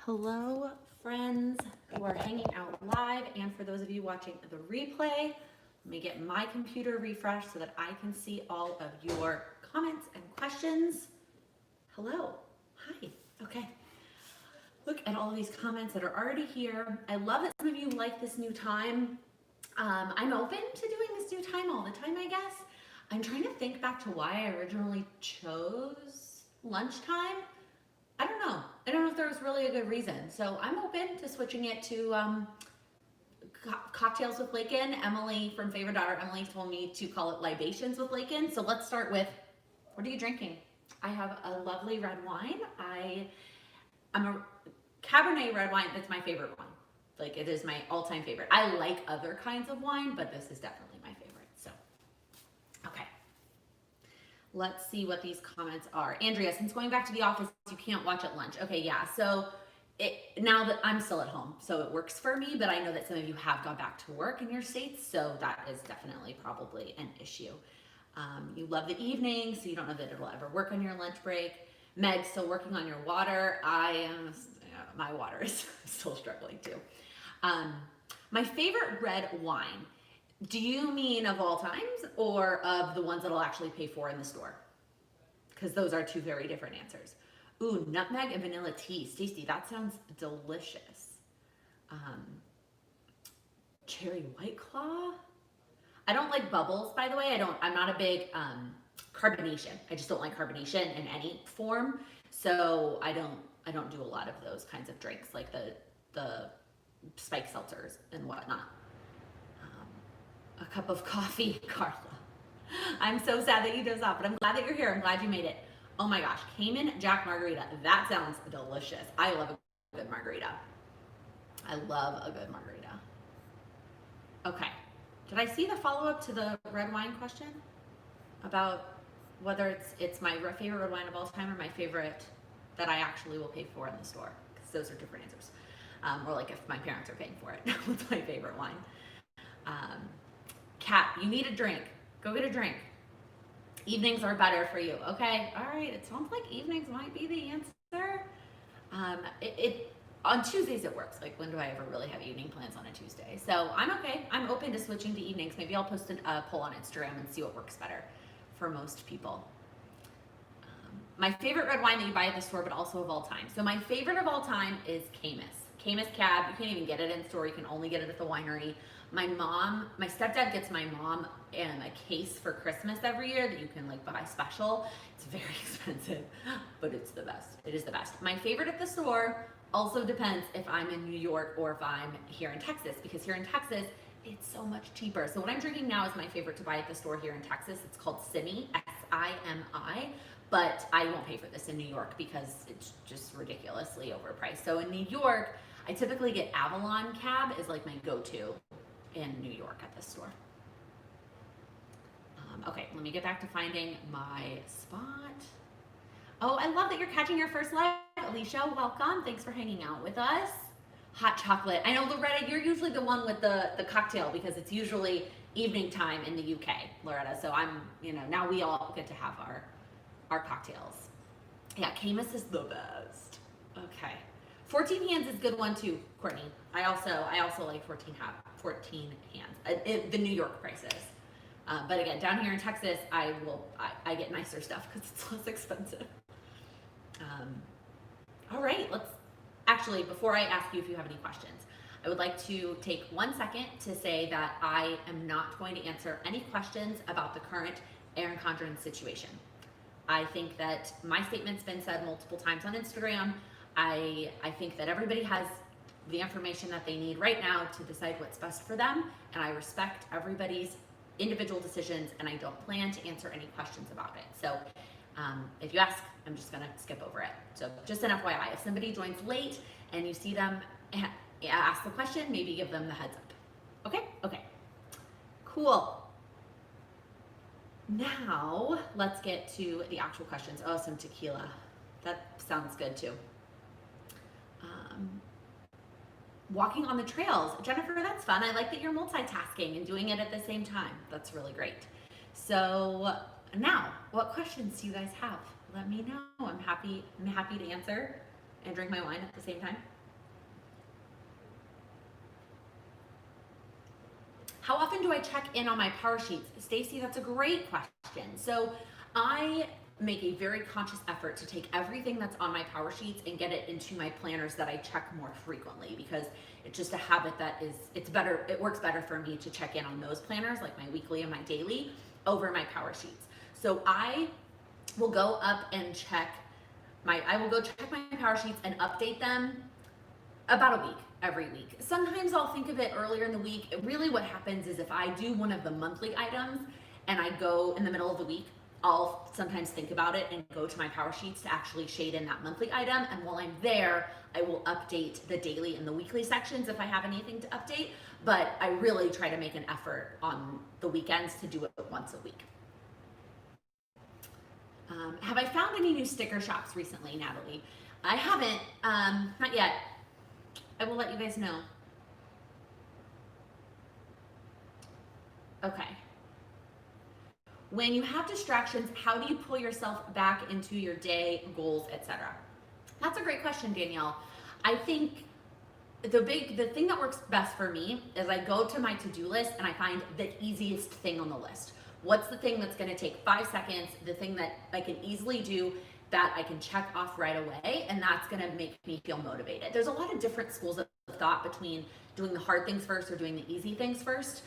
Hello, friends who are hanging out live, and for those of you watching the replay, let me get my computer refreshed so that I can see all of your comments and questions. Hello, hi, okay. Look at all of these comments that are already here. I love that some of you like this new time. I'm open to doing this new time all the time, I guess. I'm trying to think back to why I originally chose lunchtime. I don't know. I don't know if there was really a good reason. So I'm open to switching it to cocktails with Laken. Emily from Favorite Daughter, Emily told me to call it libations with Laken. So let's start with, what are you drinking? I have a lovely red wine. I'm a Cabernet red wine. That's my favorite wine. Like, it is my all-time favorite. I like other kinds of wine, but this is definitely my favorite. So, okay. Let's see what these comments are. Andrea, since going back to the office, you can't watch at lunch. Okay, yeah. So now that I'm still at home, so it works for me, but I know that some of you have gone back to work in your states, so that is definitely probably an issue. You love the evening, so you don't know that it'll ever work on your lunch break. Meg, still working on your water. My water is still struggling too. My favorite red wine. Do you mean of all times or of the ones that I'll actually pay for in the store? Because those are two very different answers. Ooh, nutmeg and vanilla tea. Stacey, that sounds delicious. Cherry White Claw. I don't like bubbles, by the way. I'm not a big carbonation. I just don't like carbonation in any form. So I don't do a lot of those kinds of drinks, like the spike seltzers and whatnot. A cup of coffee, Carla. I'm so sad that you dozed off, but I'm glad that you're here. I'm glad you made it. Oh my gosh, Cayman Jack Margarita. That sounds delicious. I love a good margarita. I love a good margarita. Okay. Did I see the follow-up to the red wine question? About whether it's my favorite red wine of all time or my favorite that I actually will pay for in the store? Because those are different answers. Or like if my parents are paying for it. What's my favorite wine? Kat, you need a drink. Go get a drink. Evenings are better for you. Okay, all right. It sounds like evenings might be the answer. On Tuesdays it works. Like, when do I ever really have evening plans on a Tuesday? So I'm okay. I'm open to switching to evenings. Maybe I'll post a poll on Instagram and see what works better for most people. My favorite red wine that you buy at the store, but also of all time. So my favorite of all time is Caymus. Caymus Cab. You can't even get it in store. You can only get it at the winery. My stepdad gets my mom a case for Christmas every year that you can like buy special. It's very expensive, but it's the best. It is the best. My favorite at the store also depends if I'm in New York or if I'm here in Texas, because here in Texas, it's so much cheaper. So what I'm drinking now is my favorite to buy at the store here in Texas. It's called Simi, S-I-M-I, but I won't pay for this in New York because it's just ridiculously overpriced. So in New York, I typically get Avalon Cab is like my go-to in New York at the store. Okay, let me get back to finding my spot. Oh, I love that you're catching your first live. Alicia, welcome. Thanks for hanging out with us. Hot chocolate. I know, Loretta, you're usually the one with the cocktail because it's usually evening time in the UK, Loretta. So now we all get to have our cocktails. Yeah, Caymus is the best. Okay. 14 hands is a good one too, Courtney. I also like 14 hands. The New York prices. But again, down here in Texas, I get nicer stuff because it's less expensive. All right, before I ask you if you have any questions, I would like to take 1 second to say that I am not going to answer any questions about the current Erin Condren situation. I think that my statement's been said multiple times on Instagram. I think that everybody has the information that they need right now to decide what's best for them, and I respect everybody's individual decisions, and I don't plan to answer any questions about it. So if you ask, I'm just gonna skip over it. So just an FYI, if somebody joins late and you see them ask the question, maybe give them the heads up. Okay, cool. Now let's get to the actual questions. Oh, some tequila. That sounds good too. Walking on the trails. Jennifer, that's fun. I like that you're multitasking and doing it at the same time. That's really great. So now, what questions do you guys have? Let me know. I'm happy to answer. and drink my wine at the same time? How often do I check in on my power sheets? Stacy, that's a great question. So I make a very conscious effort to take everything that's on my power sheets and get it into my planners that I check more frequently, because it's just a habit that it works better for me to check in on those planners, like my weekly and my daily, over my power sheets. So I will go up and check my power sheets and update them about a week, every week. Sometimes I'll think of it earlier in the week. Really what happens is if I do one of the monthly items and I go in the middle of the week, I'll sometimes think about it and go to my power sheets to actually shade in that monthly item. And while I'm there, I will update the daily and the weekly sections if I have anything to update. But I really try to make an effort on the weekends to do it once a week. Have I found any new sticker shops recently, Natalie? I haven't, not yet. I will let you guys know. Okay. When you have distractions, how do you pull yourself back into your day, goals, etc.? That's a great question, Danielle. I think the thing that works best for me is I go to my to-do list and I find the easiest thing on the list. What's the thing that's gonna take 5 seconds, the thing that I can easily do, that I can check off right away, and that's gonna make me feel motivated. There's a lot of different schools of thought between doing the hard things first or doing the easy things first.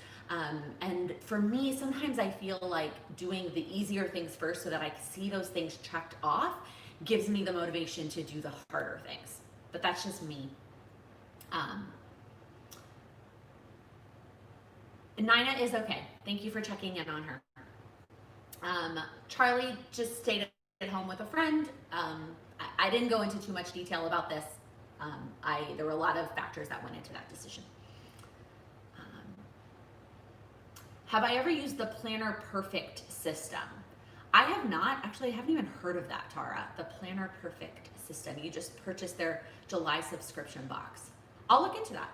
And for me, sometimes I feel like doing the easier things first so that I see those things checked off gives me the motivation to do the harder things. But that's just me. Nina is okay. Thank you for checking in on her. Charlie just stayed at home with a friend. I didn't go into too much detail about this. There were a lot of factors that went into that decision. Have I ever used the Planner Perfect system? I have not. Actually, I haven't even heard of that, Tara. The Planner Perfect system. You just purchased their July subscription box. I'll look into that.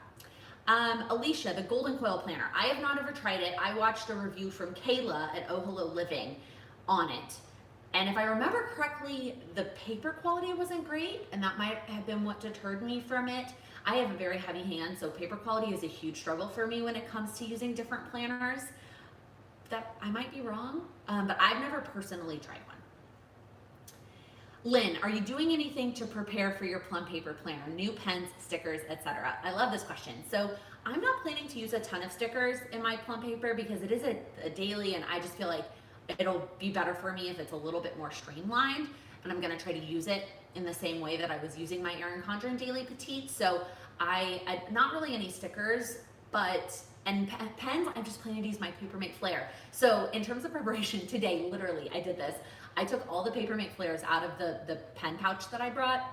Alicia, the Golden Coil Planner. I have not ever tried it. I watched a review from Kayla at Oh Hello Living on it. And if I remember correctly, the paper quality wasn't great, and that might have been what deterred me from it. I have a very heavy hand, so paper quality is a huge struggle for me when it comes to using different planners. That I might be wrong, but I've never personally tried one. Lynn, are you doing anything to prepare for your plum paper planner? New pens, stickers, etc. I love this question. So I'm not planning to use a ton of stickers in my plum paper because it is a daily, and I just feel like it'll be better for me if it's a little bit more streamlined, and I'm gonna try to use it in the same way that I was using my Erin Condren Daily Petite. So I not really any stickers, and pens, I'm just planning to use my Papermate Flare. So in terms of preparation today, literally, I did this. I took all the Papermate Flares out of the pen pouch that I brought.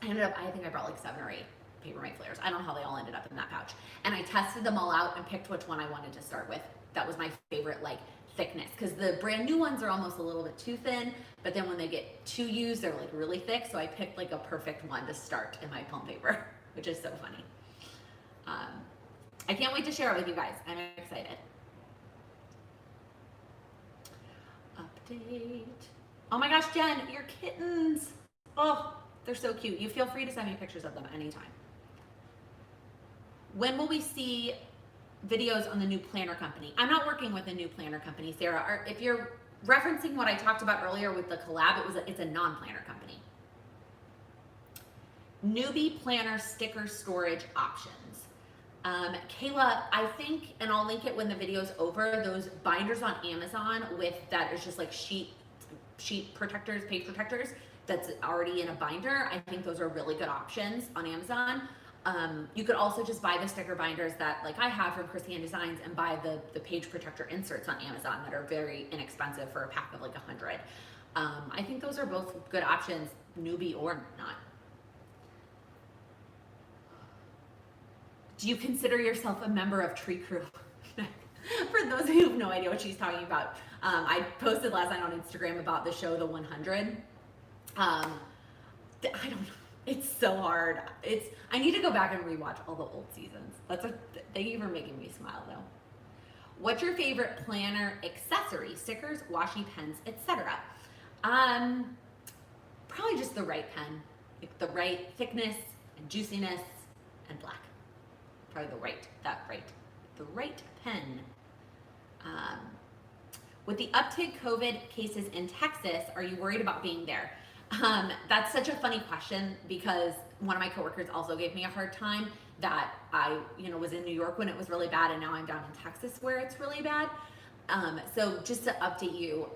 I think I brought like 7 or 8 Papermate Flares. I don't know how they all ended up in that pouch. And I tested them all out and picked which one I wanted to start with. That was my favorite, like, thickness, because the brand new ones are almost a little bit too thin, but then when they get too used, they're like really thick. So I picked like a perfect one to start in my plum paper, which is so funny. I can't wait to share it with you guys. I'm excited. Update. Oh my gosh, Jen, your kittens. Oh, they're so cute. You feel free to send me pictures of them anytime. When will we see videos on the new planner company? I'm not working with a new planner company, Sarah. If you're referencing what I talked about earlier with the collab, it's a non-planner company. Newbie planner sticker storage options. Kayla, I think, and I'll link it when the video's over, those binders on Amazon with that is just like sheet protectors, page protectors, that's already in a binder. I think those are really good options on Amazon. You could also just buy the sticker binders that like I have from Christian Designs and buy the page protector inserts on Amazon that are very inexpensive for a pack of like 100. I think those are both good options, newbie or not. Do you consider yourself a member of Tree Crew? For those of you who have no idea what she's talking about, I posted last night on Instagram about the show The 100. I don't know. It's so hard. I need to go back and rewatch all the old seasons. Thank you for making me smile though. What's your favorite planner accessory? Stickers, washi pens, etc. Probably just the right pen. like the right thickness and juiciness and black. Probably the right pen. Um, with the uptick COVID cases in Texas, are you worried about being there? That's such a funny question because one of my coworkers also gave me a hard time that I, was in New York when it was really bad, and now I'm down in Texas where it's really bad. So just to update you,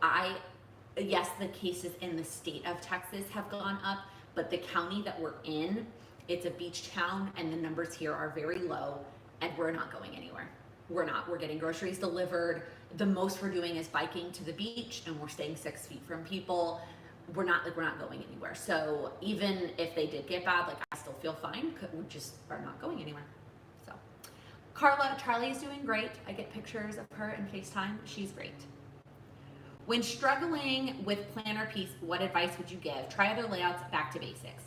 yes, the cases in the state of Texas have gone up, but the county that we're in, it's a beach town, and the numbers here are very low, and we're not going anywhere. We're not. We're getting groceries delivered. The most we're doing is biking to the beach, and we're staying 6 feet from people. We're not going anywhere. So even if they did get bad, I still feel fine. We just are not going anywhere. So Carla, Charlie's doing great. I get pictures of her in FaceTime. She's great. When struggling with planner piece, what advice would you give? Try other layouts, back to basics.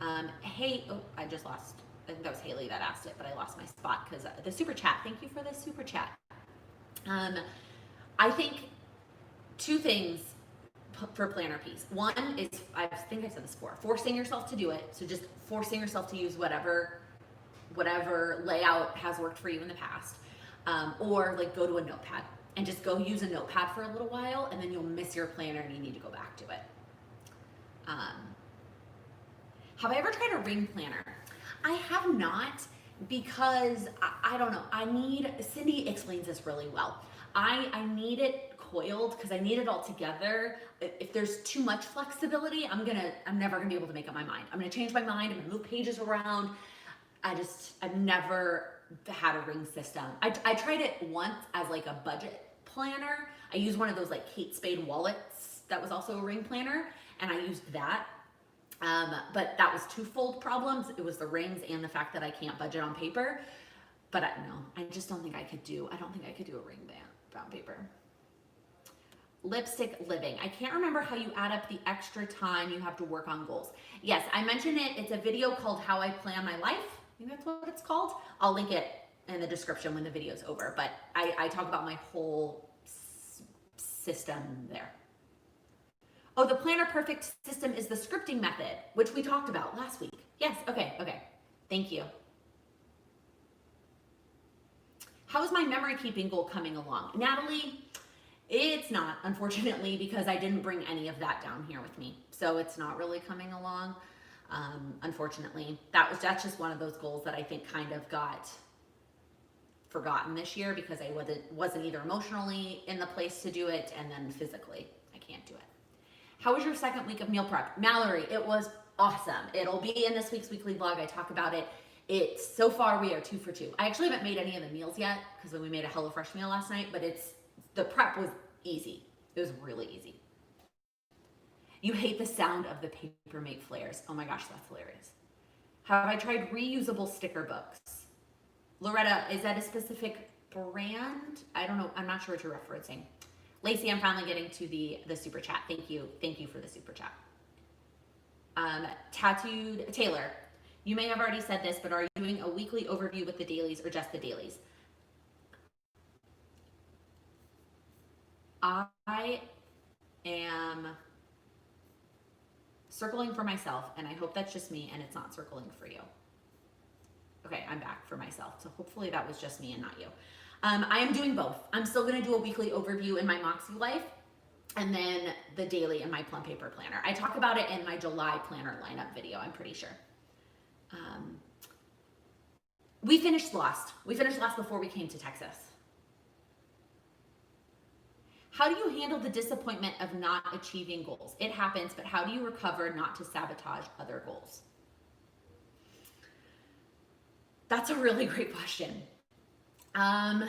I just lost. I think that was Haley that asked it, but I lost my spot because the super chat. Thank you for the super chat. I think two things for planner piece. One is, I think I said this before, forcing yourself to do it. So just forcing yourself to use whatever layout has worked for you in the past, or go to a notepad and just go use a notepad for a little while, and then you'll miss your planner and you need to go back to it. Have I ever tried a ring planner? I have not, because I don't know. Cindy explains this really well. I need it coiled because I need it all together. If there's too much flexibility, I'm never gonna be able to make up my mind. I'm gonna change my mind. I'm gonna move pages around. I've never had a ring system. I tried it once as a budget planner. I used one of those Kate Spade wallets that was also a ring planner, and I used that. But that was twofold problems. It was the rings and the fact that I can't budget on paper. But I just don't think I could do a ring bound paper. Lipstick living. I can't remember how you add up the extra time you have to work on goals. Yes, I mentioned it. It's a video called How I Plan My Life. I think that's what it's called. I'll link it in the description when the video's over. But I talk about my whole system there. Oh, the Planner Perfect system is the scripting method, which we talked about last week. Yes, okay. Thank you. How is my memory keeping goal coming along? Natalie, it's not, unfortunately, because I didn't bring any of that down here with me. So it's not really coming along, unfortunately. That's just one of those goals that I think kind of got forgotten this year because I wasn't either emotionally in the place to do it, and then physically I can't do it. How was your second week of meal prep? Mallory, it was awesome. It'll be in this week's weekly vlog. I talk about it. So far we are 2 for 2. I actually haven't made any of the meals yet because we made a HelloFresh meal last night, but the prep was easy. It was really easy. You hate the sound of the paper make flares. Oh my gosh, that's hilarious. Have I tried reusable sticker books? Loretta, is that a specific brand? I don't know. I'm not sure what you're referencing. Lacey, I'm finally getting to the super chat. Thank you for the super chat. Tattooed Taylor, you may have already said this, but are you doing a weekly overview with the dailies or just the dailies? I am circling for myself, and I hope that's just me and it's not circling for you. Okay, I'm back for myself. So hopefully that was just me and not you. I am doing both. I'm still gonna do a weekly overview in my Moxie life, and then the daily in my plum paper planner. I talk about it in my July planner lineup video, I'm pretty sure. We finished Lost. We finished Lost before we came to Texas. How do you handle the disappointment of not achieving goals? It happens, but how do you recover not to sabotage other goals? That's a really great question. I'm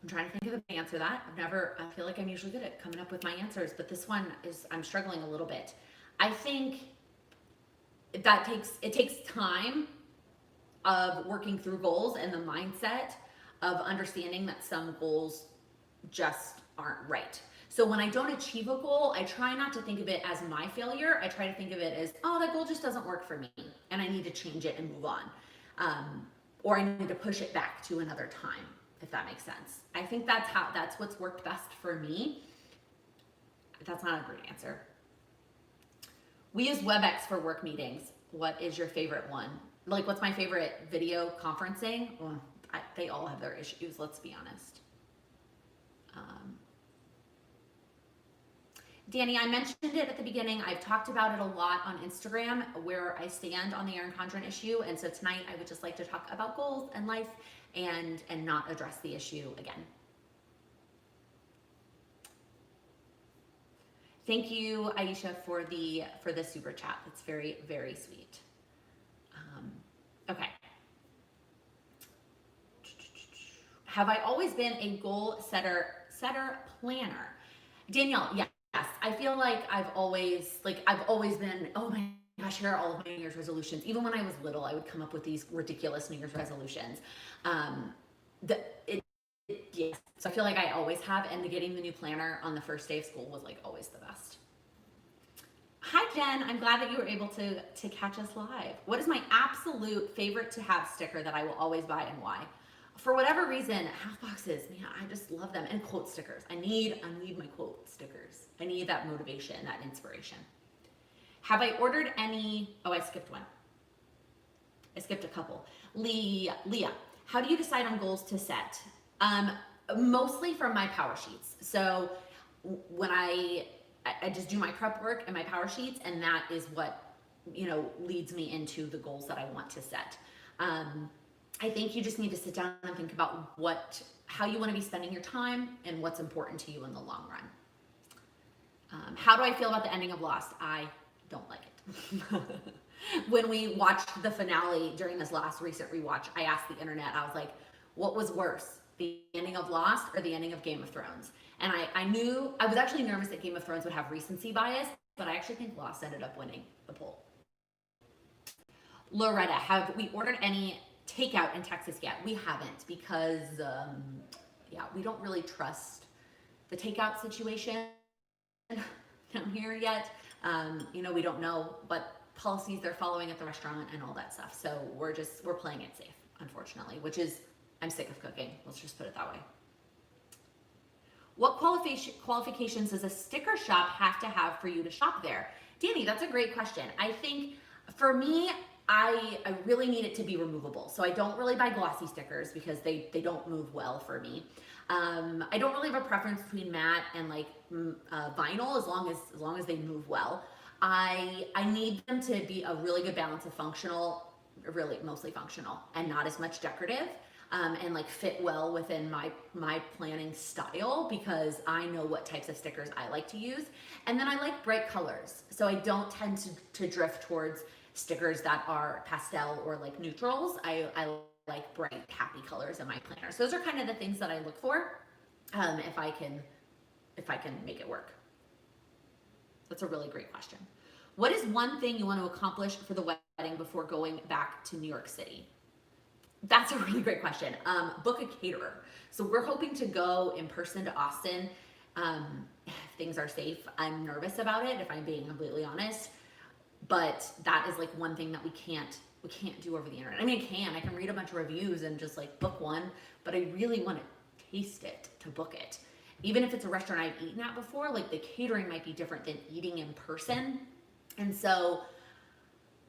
trying to think of the answer to that. I feel like I'm usually good at coming up with my answers, but this one I'm struggling a little bit. I think it takes time of working through goals and the mindset of understanding that some goals just aren't right. So when I don't achieve a goal, I try not to think of it as my failure. I try to think of it as, oh, that goal just doesn't work for me and I need to change it and move on. Or I need to push it back to another time, if that makes sense. I think that's what's worked best for me. That's not a great answer. We use WebEx for work meetings. What is your favorite one? Like, what's my favorite video conferencing? Well, they all have their issues, let's be honest. Danny, I mentioned it at the beginning. I've talked about it a lot on Instagram, where I stand on the Erin Condren issue. And so tonight I would just like to talk about goals and life and not address the issue again. Thank you, Aisha, for the super chat. That's very, very sweet. Okay. Have I always been a goal setter planner? Danielle, yes. I feel like I've always been, oh my gosh, here are all of my New Year's resolutions. Even when I was little, I would come up with these ridiculous New Year's resolutions. Yes. So I feel like I always have, and getting the new planner on the first day of school was like always the best. Hi Jen, I'm glad that you were able to catch us live. What is my absolute favorite to have sticker that I will always buy, and why? For whatever reason, half boxes, man, I just love them. And quote stickers. I need my quote stickers. I need that motivation, that inspiration. Have I ordered any? Oh, I skipped one. I skipped a couple. Leah, how do you decide on goals to set? Mostly from my power sheets. So when I just do my prep work and my power sheets, and that is what, leads me into the goals that I want to set. I think you just need to sit down and think about how you want to be spending your time and what's important to you in the long run. How do I feel about the ending of Lost? I don't like it. When we watched the finale during this last recent rewatch, I asked the internet, I was like, what was worse, the ending of Lost or the ending of Game of Thrones? And I was actually nervous that Game of Thrones would have recency bias, but I actually think Lost ended up winning the poll. Loretta, have we ordered any takeout in Texas yet? We haven't, because we don't really trust the takeout situation down here yet. We don't know what policies they're following at the restaurant and all that stuff. So we're playing it safe, unfortunately, which is, I'm sick of cooking. Let's just put it that way. What qualifications does a sticker shop have to have for you to shop there? Danny, that's a great question. I think for me, I really need it to be removable. So I don't really buy glossy stickers because they don't move well for me. I don't really have a preference between matte and vinyl, as long as they move well. I need them to be a really good balance of functional, really mostly functional, and not as much decorative. And fit well within my planning style, because I know what types of stickers I like to use. And then I like bright colors. So I don't tend to drift towards stickers that are pastel or neutrals. I like bright, happy colors in my planner. So those are kind of the things that I look for, if I can make it work. That's a really great question. What is one thing you want to accomplish for the wedding before going back to New York City? That's a really great question. Book a caterer. So we're hoping to go in person to Austin. If things are safe. I'm nervous about it, if I'm being completely honest. But that is one thing that we can't do over the internet. I mean, I can read a bunch of reviews and just book one, but I really want to taste it to book it. Even if it's a restaurant I've eaten at before, the catering might be different than eating in person. And so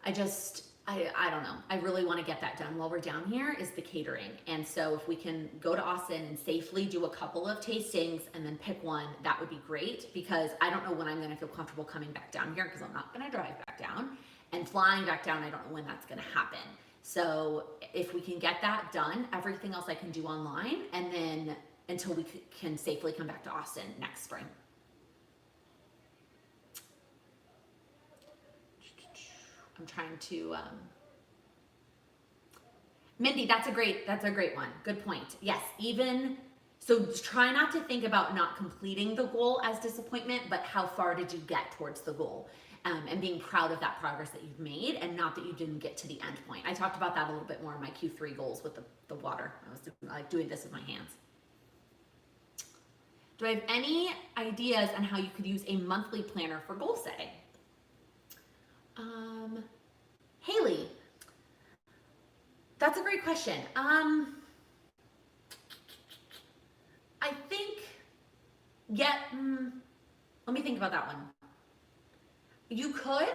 I don't know. I really want to get that done while we're down here, is the catering. And so if we can go to Austin and safely do a couple of tastings and then pick one, that would be great, because I don't know when I'm going to feel comfortable coming back down here, because I'm not going to drive back down, and flying back down, I don't know when that's going to happen. So if we can get that done, everything else I can do online, and then until we can safely come back to Austin next spring. I'm trying to, Mindy, that's a great one. Good point. Yes, so try not to think about not completing the goal as disappointment, but how far did you get towards the goal, and being proud of that progress that you've made, and not that you didn't get to the end point. I talked about that a little bit more in my Q3 goals with the water. I was doing this with my hands. Do I have any ideas on how you could use a monthly planner for goal setting? Haley, that's a great question. I think, let me think about that one. You could,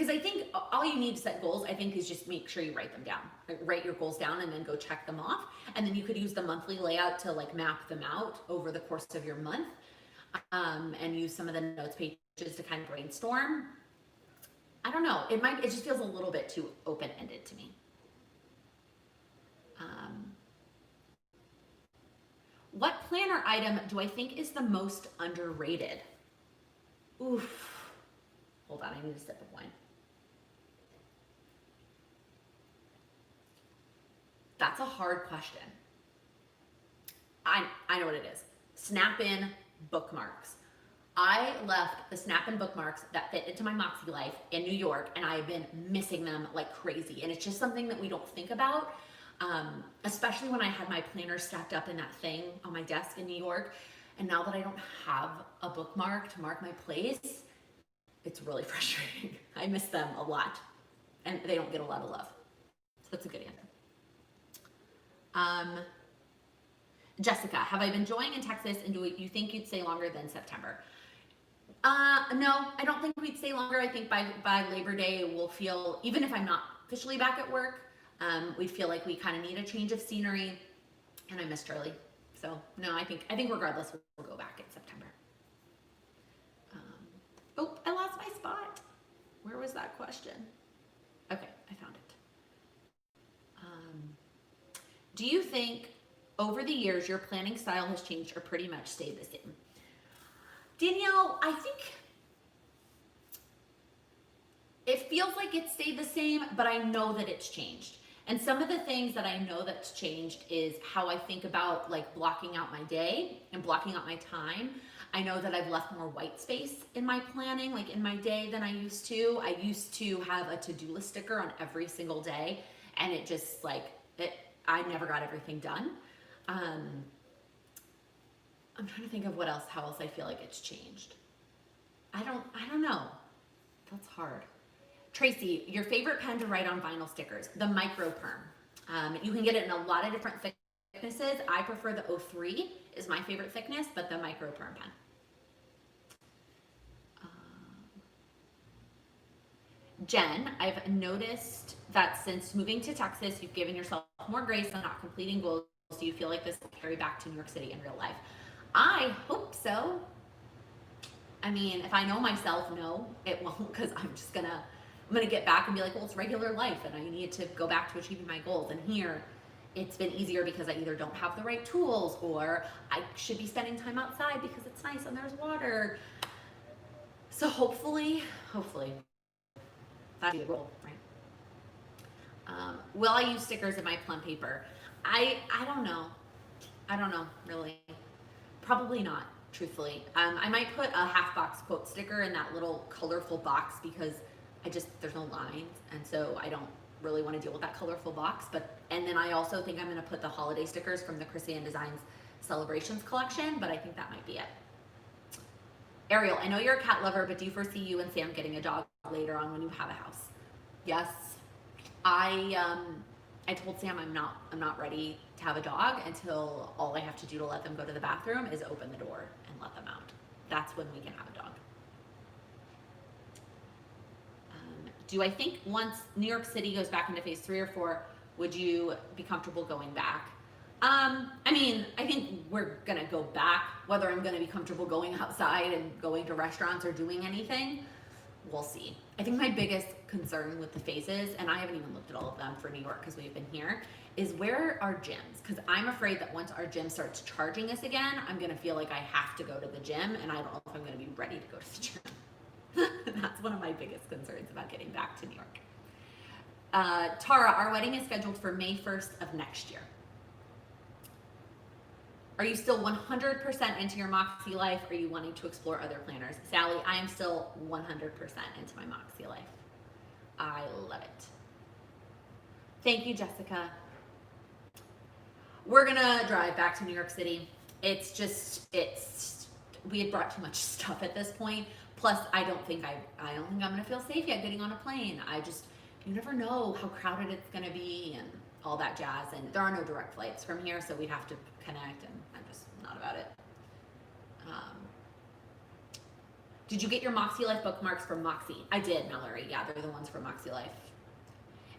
because I think all you need to set goals, I think, is just make sure you write them down. Like, write your goals down and then go check them off. And then you could use the monthly layout to like map them out over the course of your month, and use some of the notes pages to kind of brainstorm. I don't know. It just feels a little bit too open-ended to me. What planner item do I think is the most underrated? Oof. Hold on, I need a sip of wine. That's a hard question. I know what it is. Snap-in bookmarks. I left the snap-in bookmarks that fit into my Moxie life in New York, and I've been missing them like crazy. And it's just something that we don't think about, especially when I had my planner stacked up in that thing on my desk in New York. And now that I don't have a bookmark to mark my place, it's really frustrating. I miss them a lot, and they don't get a lot of love. So that's a good answer. Jessica, have I been enjoying in Texas, and do you think you'd stay longer than September? No, I don't think we'd stay longer. I think by Labor Day we'll feel, even if I'm not officially back at work, we feel like we kind of need a change of scenery, and I miss Charlie. So no, I think regardless we'll go back in September. Oh, I lost my spot. Where was that question? Okay, I found it. Do you think over the years your planning style has changed or pretty much stayed the same? Danielle, I think it feels like it stayed the same, but I know that it's changed. And some of the things that I know that's changed is how I think about like blocking out my day and blocking out my time. I know that I've left more white space in my planning, like in my day, than I used to. I used to have a to-do list sticker on every single day, and it just like, I never got everything done. I'm trying to think of how else I feel like it's changed. I don't know. That's hard. Tracy, your favorite pen to write on vinyl stickers? The Micro Perm. You can get it in a lot of different thicknesses. I prefer the 03 is my favorite thickness, but the Micro Perm pen. Jen, I've noticed that since moving to Texas, you've given yourself more grace on not completing goals. Do you feel like this will carry back to New York City in real life? I hope so. I mean, if I know myself, no, it won't, because I'm gonna get back and be like, well, it's regular life and I need to go back to achieving my goals. And here, it's been easier because I either don't have the right tools or I should be spending time outside because it's nice and there's water. So hopefully, that's the goal, right? Will I use stickers in my plum paper? I don't know. I don't know, really. Probably not, truthfully. I might put a half box quote sticker in that little colorful box because there's no lines, and so I don't really want to deal with that colorful box. And then I also think I'm going to put the holiday stickers from the Chrisanne Designs Celebrations collection, but I think that might be it. Ariel, I know you're a cat lover, but do you foresee you and Sam getting a dog later on when you have a house? Yes. I told Sam I'm not ready to have a dog until all I have to do to let them go to the bathroom is open the door and let them out. That's when we can have a dog. Do I think once New York City goes back into phase 3 or 4, would you be comfortable going back? I mean, I think we're gonna go back. Whether I'm gonna be comfortable going outside and going to restaurants or doing anything, we'll see. I think my biggest concern with the phases, and I haven't even looked at all of them for New York because we've been here, is where are gyms? Because I'm afraid that once our gym starts charging us again, I'm gonna feel like I have to go to the gym, and I don't know if I'm gonna be ready to go to the gym. That's one of my biggest concerns about getting back to New York. Tara, our wedding is scheduled for May 1st of next year. Are you still 100% into your Moxie life? Or are you wanting to explore other planners? Sally, I am still 100% into my Moxie life. I love it. Thank you, Jessica. We're gonna drive back to New York City. We had brought too much stuff at this point. Plus, I don't think I'm gonna feel safe yet getting on a plane. You never know how crowded it's gonna be and all that jazz. And there are no direct flights from here, so we'd have to connect, and I'm just not about it. Did you get your Moxie Life bookmarks from Moxie? I did, Mallory. Yeah, they're the ones from Moxie Life.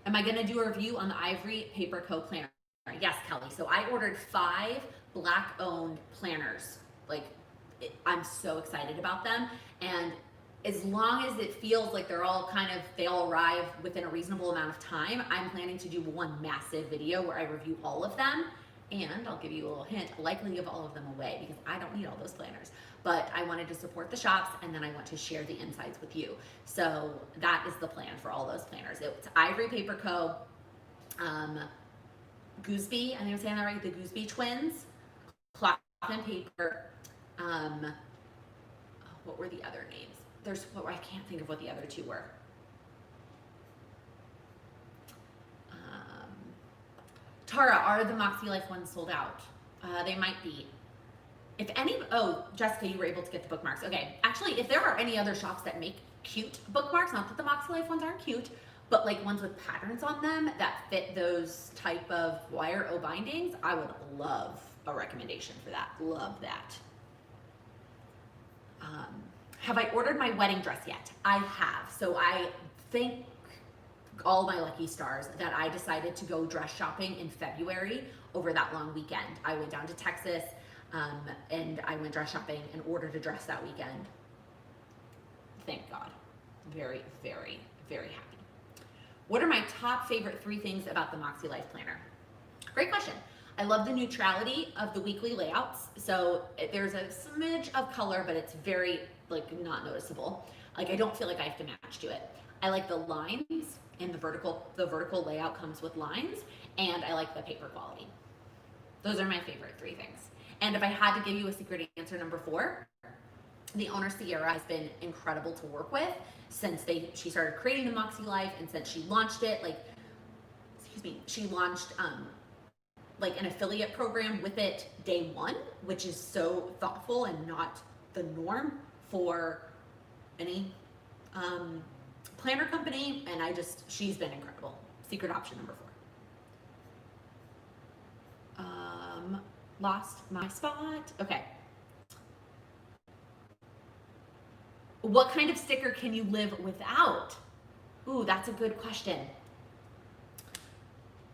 Am I gonna do a review on the Ivory Paper Co. planner? Yes, Kelly. So I ordered 5 Black-owned planners. Like, I'm so excited about them. And as long as it feels like they're all they all arrive within a reasonable amount of time, I'm planning to do one massive video where I review all of them. And I'll give you a little hint, I'll likely give all of them away because I don't need all those planners. But I wanted to support the shops, and then I want to share the insights with you. So that is the plan for all those planners. It's Ivory Paper Co., Gooseby, I think I'm saying that right, the Gooseby twins, Cloth and Paper, what were the other names? I can't think of what the other 2 were. Tara, are the Moxie Life ones sold out? They might be. If any, oh, Jessica, you were able to get the bookmarks. Okay, actually, if there are any other shops that make cute bookmarks, not that the Moxie Life ones aren't cute, but like ones with patterns on them that fit those type of wire O bindings, I would love a recommendation for that. Love that. Have I ordered my wedding dress yet? I have. So I thank all my lucky stars that I decided to go dress shopping in February over that long weekend. I went down to Texas and I went dress shopping and ordered a dress that weekend. Thank God. Very, very, very happy. What are my top favorite 3 things about the Moxie Life Planner? Great question. I love the neutrality of the weekly layouts. So there's a smidge of color, but it's very not noticeable. Like I don't feel like I have to match to it. I like the lines and the vertical layout comes with lines, and I like the paper quality. Those are my favorite 3 things. And if I had to give you a secret answer, number 4, the owner Sierra has been incredible to work with since she started creating the Moxie Life, and since she launched it, she launched an affiliate program with it day 1, which is so thoughtful and not the norm for any planner company, and she's been incredible. Secret option number 4. Lost my spot. Okay. What kind of sticker can you live without? Ooh, that's a good question.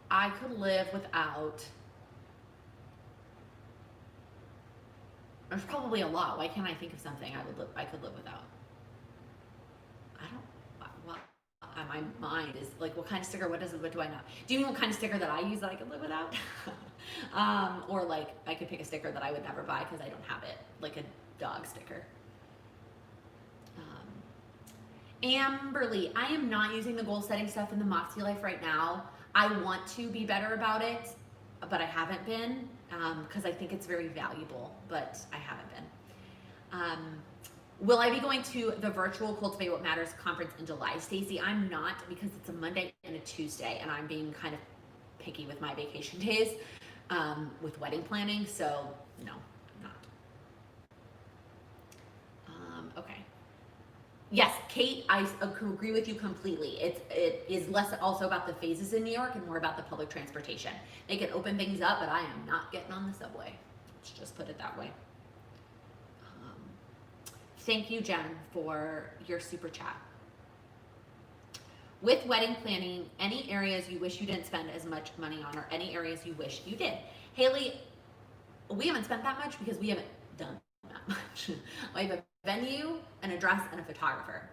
I could live without. There's probably a lot. Why can't I think of something I could live without? My mind is like, what kind of sticker? What do I not? Do you mean what kind of sticker that I use that I could live without? Or like I could pick a sticker that I would never buy because I don't have it, like a dog sticker. Amberly, I am not using the goal setting stuff in the Moxie Life right now. I want to be better about it, but I haven't been because I think it's very valuable, but I haven't been. Will I be going to the virtual Cultivate What Matters conference in July? Stacy, I'm not, because it's a Monday and a Tuesday, and I'm being kind of picky with my vacation days with wedding planning, so no, I'm not. Okay. Yes, Kate, I agree with you completely. It is less also about the phases in New York and more about the public transportation. They can open things up, but I am not getting on the subway. Let's just put it that way. Thank you, Jen, for your super chat. With wedding planning, any areas you wish you didn't spend as much money on, or any areas you wish you did? Haley, we haven't spent that much because we haven't done that much. We have a venue, an address, and a photographer.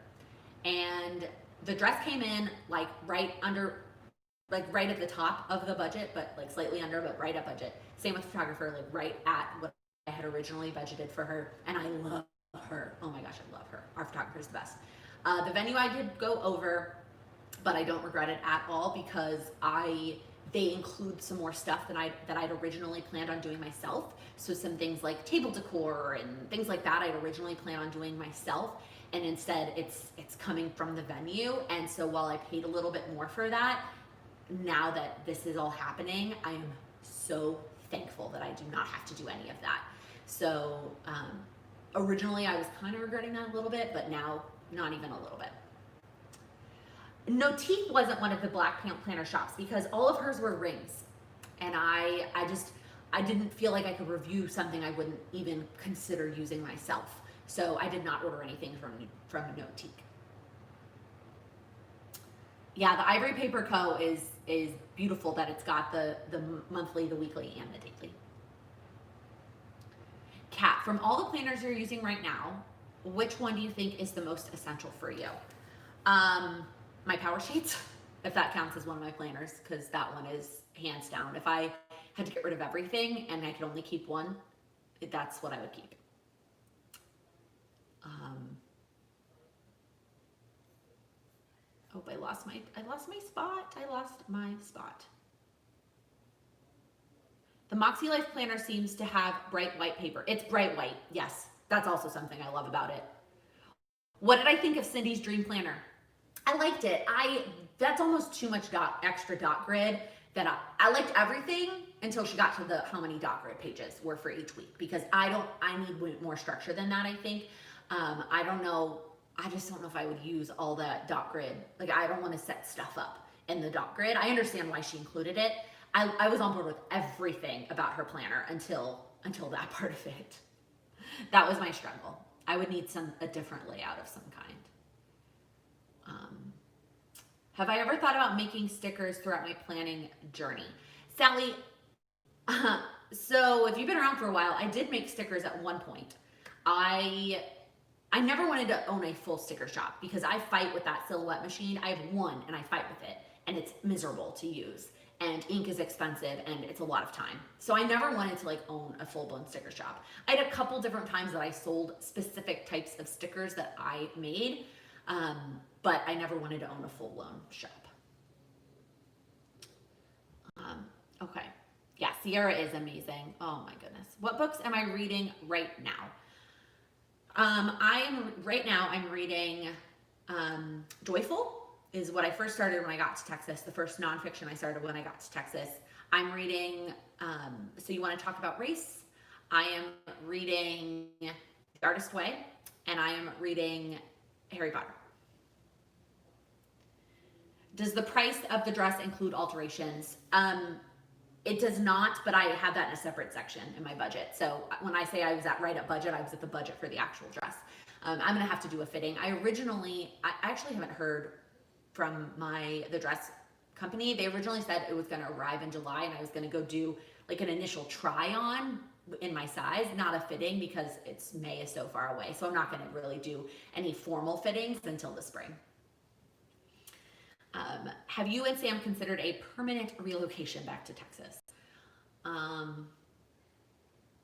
And the dress came in right at the top of the budget, but slightly under, but right at budget. Same with photographer, right at what I had originally budgeted for her, and I love her. Oh my gosh, I love her. Our photographer is the best. The venue I did go over, but I don't regret it at all because they include some more stuff that I'd originally planned on doing myself. So some things like table decor and things like that I'd originally planned on doing myself, and instead it's coming from the venue. And so while I paid a little bit more for that, now that this is all happening, I am so thankful that I do not have to do any of that. So originally I was kind of regretting that a little bit, but now not even a little bit. No Teeth wasn't one of the Black Planner shops because all of hers were rings, and I didn't feel like I could review something I wouldn't even consider using myself. So I did not order anything from Notique. Yeah, the Ivory Paper Co. is beautiful that it's got the monthly, the weekly, and the daily. Kat, from all the planners you're using right now, which one do you think is the most essential for you? My Power Sheets, if that counts as one of my planners, because that one is hands down. If I had to get rid of everything and I could only keep one, that's what I would keep. Oh, I lost my spot. The Moxie Life Planner seems to have bright white paper. It's bright white, yes. That's also something I love about it. What did I think of Cindy's Dream Planner? I liked it. That's almost too much extra dot grid. That I liked everything until she got to the how many dot grid pages were for each week, because I need more structure than that, I think. I don't know. I just don't know if I would use all that dot grid. Like, I don't want to set stuff up in the dot grid. I understand why she included it. I was on board with everything about her planner until that part of it. That was my struggle. I would need a different layout of some kind. Have I ever thought about making stickers throughout my planning journey? Sally, so if you've been around for a while, I did make stickers at one point. I never wanted to own a full sticker shop because I fight with that Silhouette machine. I have one and I fight with it, and it's miserable to use, and ink is expensive and it's a lot of time. So I never wanted to own a full-blown sticker shop. I had a couple different times that I sold specific types of stickers that I made, but I never wanted to own a full-blown shop. Okay. Yeah, Sierra is amazing. Oh my goodness. What books am I reading right now? I'm reading Joyful is what I first started when I got to Texas. The first nonfiction I started when I got to Texas. I'm reading, So You Want to Talk About Race? I am reading The Artist Way, and I am reading Harry Potter. Does the price of the dress include alterations? It does not, but I have that in a separate section in my budget. So when I say I was right at budget, I was at the budget for the actual dress. I'm gonna have to do a fitting. I actually haven't heard from the dress company. They originally said it was gonna arrive in July, and I was gonna go do an initial try on in my size, not a fitting, because May is so far away. So I'm not gonna really do any formal fittings until the spring. Have you and Sam considered a permanent relocation back to Texas?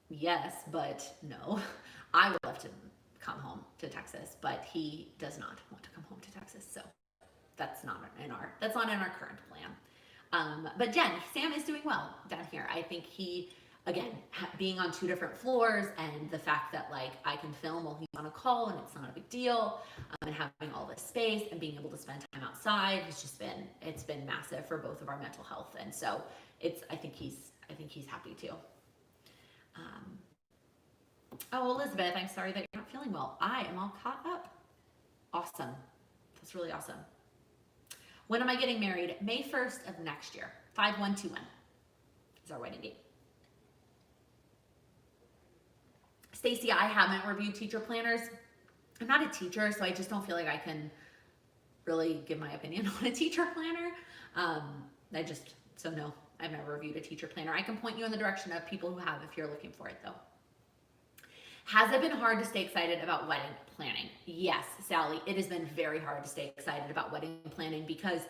Yes, but no. I would love to come home to Texas, but he does not want to come home to Texas, so that's not in our current plan. But Jen, Sam is doing well down here. I think he, again, being on 2 different floors, and the fact that I can film while he's on a call and it's not a big deal, and having all this space and being able to spend time outside it's been massive for both of our mental health. And so I think he's happy too. Oh, Elizabeth, I'm sorry that you're not feeling well. I am all caught up. Awesome. That's really awesome. When am I getting married? May 1st of next year. 5121 is our wedding date. Stacy, I haven't reviewed teacher planners. I'm not a teacher, so I just don't feel like I can really give my opinion on a teacher planner. No, I've never reviewed a teacher planner. I can point you in the direction of people who have if you're looking for it though. Has it been hard to stay excited about wedding planning? Yes, Sally, it has been very hard to stay excited about wedding planning because,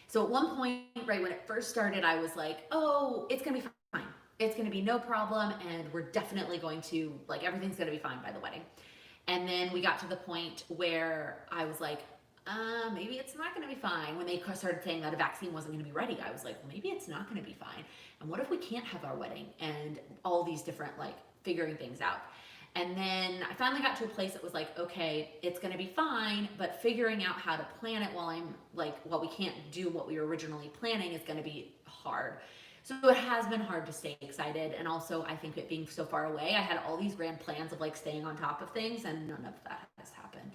so at one point, right when it first started, I was like, oh, it's gonna be fine. It's gonna be no problem, and we're definitely going to, everything's gonna be fine by the wedding. And then we got to the point where I was like, maybe it's not gonna be fine. When they started saying that a vaccine wasn't gonna be ready, I was like, well, maybe it's not gonna be fine. And what if we can't have our wedding? And all these different, figuring things out. And then I finally got to a place that was like, okay, it's gonna be fine, but figuring out how to plan it while we can't do what we were originally planning is gonna be hard. So it has been hard to stay excited. And also I think it being so far away, I had all these grand plans of staying on top of things, and none of that has happened.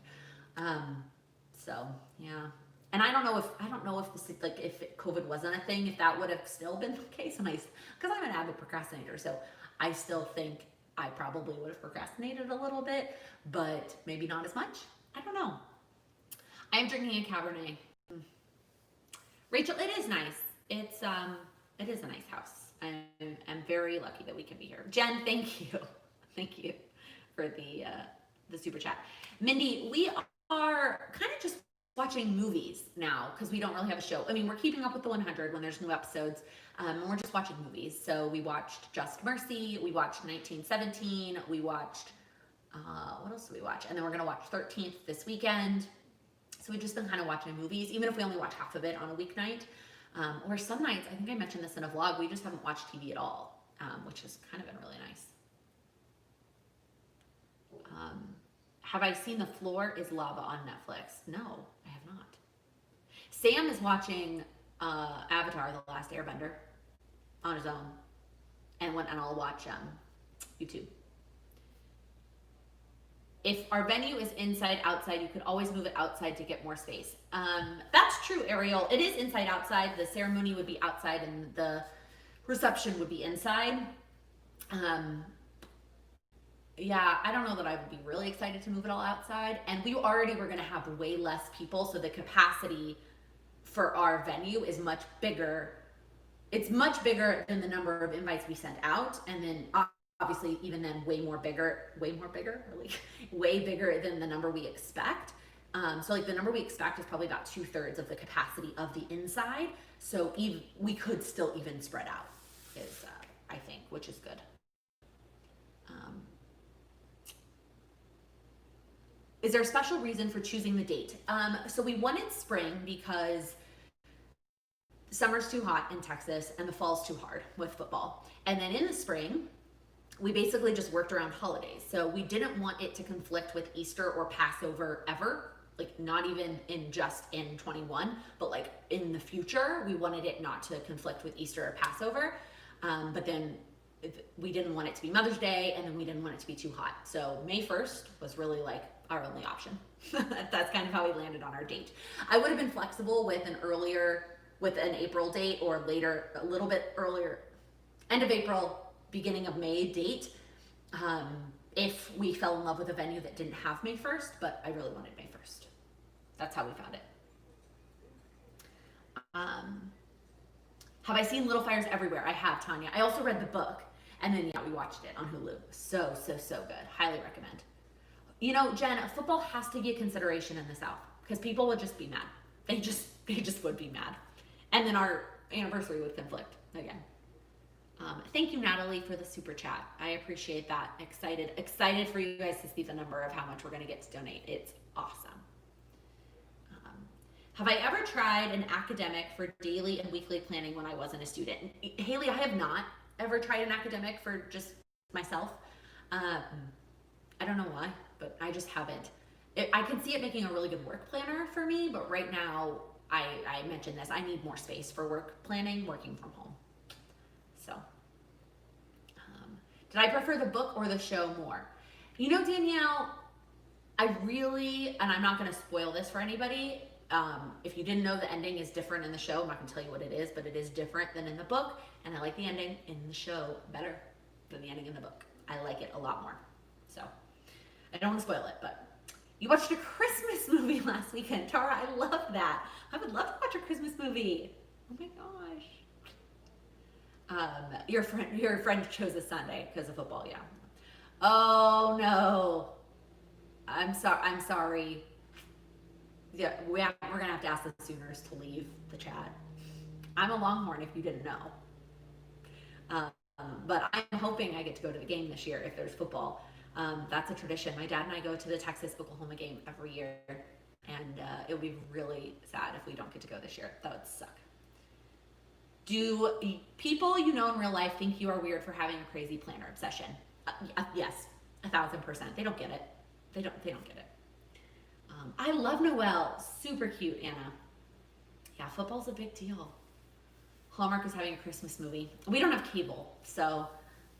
So yeah. And I don't know if this, if COVID wasn't a thing, if that would have still been the case. Because I'm an avid procrastinator. So I still think I probably would have procrastinated a little bit, but maybe not as much. I don't know. I'm drinking a Cabernet. Rachel, it is nice. It is a nice house. I'm very lucky that we can be here. Jen, thank you. Thank you for the super chat. Mindy, we are kind of just watching movies now because we don't really have a show. I mean, we're keeping up with the 100 when there's new episodes, and we're just watching movies. So we watched Just Mercy, we watched 1917, we watched, what else did we watch? And then we're gonna watch 13th this weekend. So we've just been kind of watching movies, even if we only watch half of it on a weeknight. Or some nights, I think I mentioned this in a vlog, we just haven't watched TV at all, which has kind of been really nice. Have I seen The Floor is Lava on Netflix? No, I have not. Sam is watching Avatar: The Last Airbender on his own, and I'll watch YouTube. If our venue is inside outside, you could always move it outside to get more space. That's true, Ariel. It is inside outside. The ceremony would be outside and the reception would be inside. Yeah, I don't know that I would be really excited to move it all outside. And we already were going to have way less people, so the capacity for our venue is much bigger. It's much bigger than the number of invites we sent out, and then obviously even then way bigger, really, way bigger than the number we expect. So like the number we expect is probably about 2/3 of the capacity of the inside. So we could still even spread out, is I think, which is good. Is there a special reason for choosing the date? So we wanted spring because summer's too hot in Texas and the fall's too hard with football. And then in the spring, we basically just worked around holidays. So we didn't want it to conflict with Easter or Passover ever, like not even in 21, but like in the future, we wanted it not to conflict with Easter or Passover. But then we didn't want it to be Mother's Day, and then we didn't want it to be too hot. So May 1st was really like our only option. That's kind of how we landed on our date. I would have been flexible with an April date or later, a little bit earlier, end of April, beginning of May date, if we fell in love with a venue that didn't have May 1st, but I really wanted May 1st. That's how we found it. Have I seen Little Fires Everywhere? I have, Tanya. I also read the book, and then we watched it on Hulu. So good. Highly recommend. You know, Jen, football has to be a consideration in the South because people would just be mad. They just would be mad. And then our anniversary would conflict again. Thank you, Natalie, for the super chat. I appreciate that. Excited for you guys to see the number of how much we're going to get to donate. It's awesome. Have I ever tried an academic for daily and weekly planning when I wasn't a student? Haley, I have not ever tried an academic for just myself. I don't know why, but I just haven't. I can see it making a really good work planner for me, but right now, I mentioned this, I need more space for work planning, working from home. So, did I prefer the book or the show more? You know, Danielle, I really, and I'm not going to spoil this for anybody, if you didn't know, the ending is different in the show. I'm not going to tell you what it is, but it is different than in the book, and I like the ending in the show better than the ending in the book. I like it a lot more. So, I don't want to spoil it, but you watched a Christmas movie last weekend. Tara, I love that. I would love to watch a Christmas movie. Oh my gosh. Your friend chose a Sunday because of football, yeah. Oh no. I'm sorry. Yeah, we're gonna have to ask the Sooners to leave the chat. I'm a Longhorn if you didn't know. But I'm hoping I get to go to the game this year if there's football. That's a tradition. My dad and I go to the Texas-Oklahoma game every year, and it would be really sad if we don't get to go this year. That would suck. Do people you know in real life think you are weird for having a crazy planner obsession? Yes, 1,000%. They don't get it. They don't get it. I love Noelle. Super cute, Anna. Yeah, football's a big deal. Hallmark is having a Christmas movie. We don't have cable, so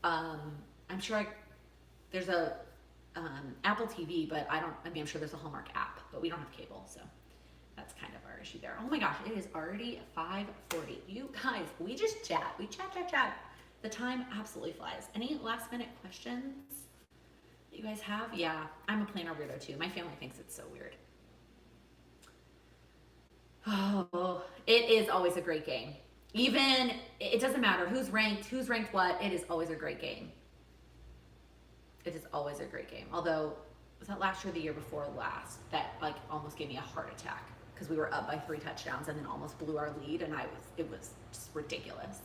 I'm sure there's a Apple TV, but I'm sure there's a Hallmark app, but we don't have cable, so that's kind of our issue there. Oh my gosh, it is already 5:40. You guys, we just chat. We chat. The time absolutely flies. Any last minute questions that you guys have? Yeah, I'm a planner weirdo too. My family thinks it's so weird. Oh, it is always a great game. Even, it doesn't matter who's ranked what, it is always a great game. It is always a great game. Although, was that last year or the year before last that like almost gave me a heart attack because we were up by 3 touchdowns and then almost blew our lead, and it was just ridiculous.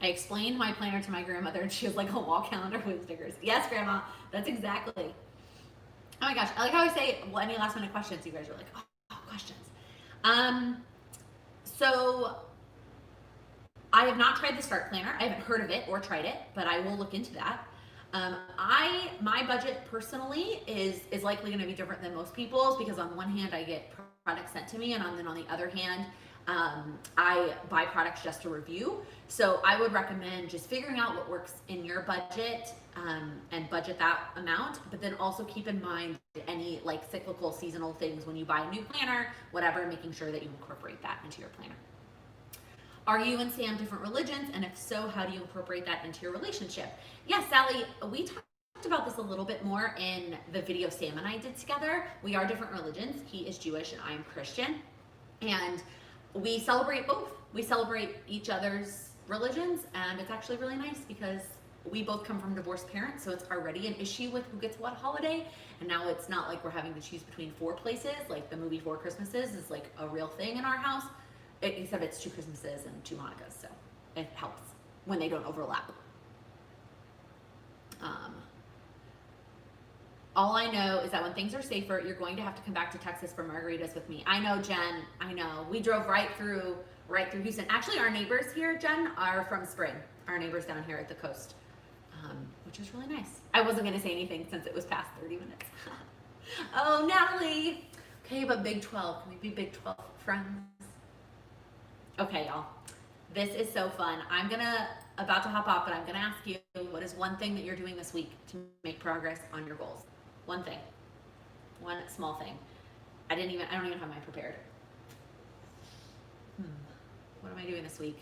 I explained my planner to my grandmother and she was like a wall calendar with stickers. Yes, Grandma, that's exactly. Oh my gosh, I like how I say, well, any last minute questions? You guys are like, oh, questions. So I have not tried the Start Planner. I haven't heard of it or tried it, but I will look into that. My budget personally is likely going to be different than most people's because on one hand I get products sent to me, and then on the other hand, I buy products just to review. So I would recommend just figuring out what works in your budget and budget that amount, but then also keep in mind any like cyclical seasonal things when you buy a new planner, whatever, making sure that you incorporate that into your planner. Are you and Sam different religions? And if so, how do you incorporate that into your relationship? Yes, Sally, we talked about this a little bit more in the video Sam and I did together. We are different religions. He is Jewish and I'm Christian. And we celebrate both. We celebrate each other's religions, and it's actually really nice because we both come from divorced parents, so it's already an issue with who gets what holiday. And now it's not like we're having to choose between 4 places, like the movie 4 Christmases is like a real thing in our house. Except it's 2 Christmases and 2 Hanukkahs, so it helps when they don't overlap. All I know is that when things are safer, you're going to have to come back to Texas for margaritas with me. I know, Jen. I know. We drove right through Houston. Actually, our neighbors here, Jen, are from Spring. Our neighbors down here at the coast, which is really nice. I wasn't going to say anything since it was past 30 minutes. Oh, Natalie. Okay, but Big 12. Can we be Big 12 friends? Okay, y'all. This is so fun. I'm about to hop off, but I'm gonna ask you, what is one thing that you're doing this week to make progress on your goals? One thing. One small thing. I don't even have mine prepared. What am I doing this week?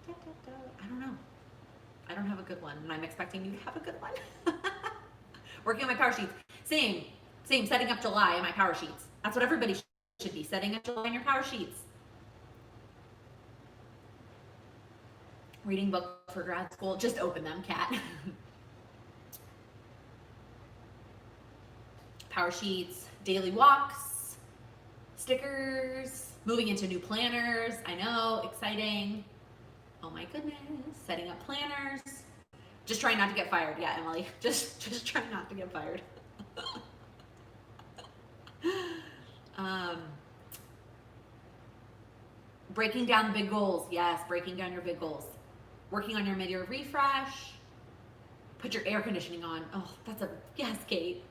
I don't know. I don't have a good one, and I'm expecting you to have a good one. Working on my power sheets. Same, setting up July in my power sheets. That's what everybody should be, setting up July in your power sheets. Reading book for grad school. Just open them, Kat. Power sheets, daily walks, stickers, moving into new planners. I know, exciting. Oh my goodness, setting up planners. Just trying not to get fired. Yeah, Emily, just try not to get fired. Breaking down the big goals. Yes, breaking down your big goals. Working on your mid-year refresh. Put your air conditioning on. Oh, that's a yes, Kate.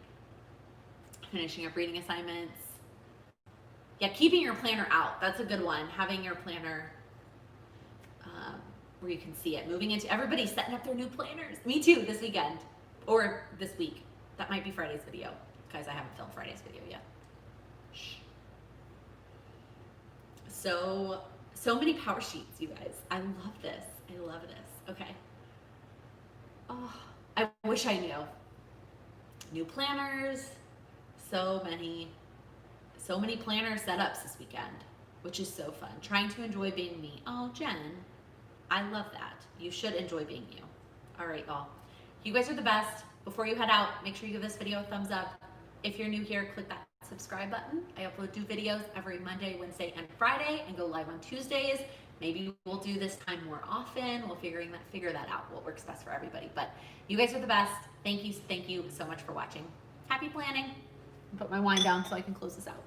Finishing up reading assignments. Yeah, keeping your planner out. That's a good one. Having your planner where you can see it. Moving into, everybody's setting up their new planners. Me too, this weekend. Or this week. That might be Friday's video. Guys, I haven't filmed Friday's video yet. Shh. So many power sheets, you guys. I love this. I love this. Okay. Oh, I wish I knew. New planners. So many planner setups this weekend, which is so fun. Trying to enjoy being me. Oh, Jen, I love that. You should enjoy being you. All right, y'all. You guys are the best. Before you head out, make sure you give this video a thumbs up. If you're new here, click that subscribe button. I upload new videos every Monday, Wednesday, and Friday, and go live on Tuesdays. Maybe we'll do this time more often. We'll figure that out, what works best for everybody. But you guys are the best. Thank you so much for watching. Happy planning. Put my wine down so I can close this out.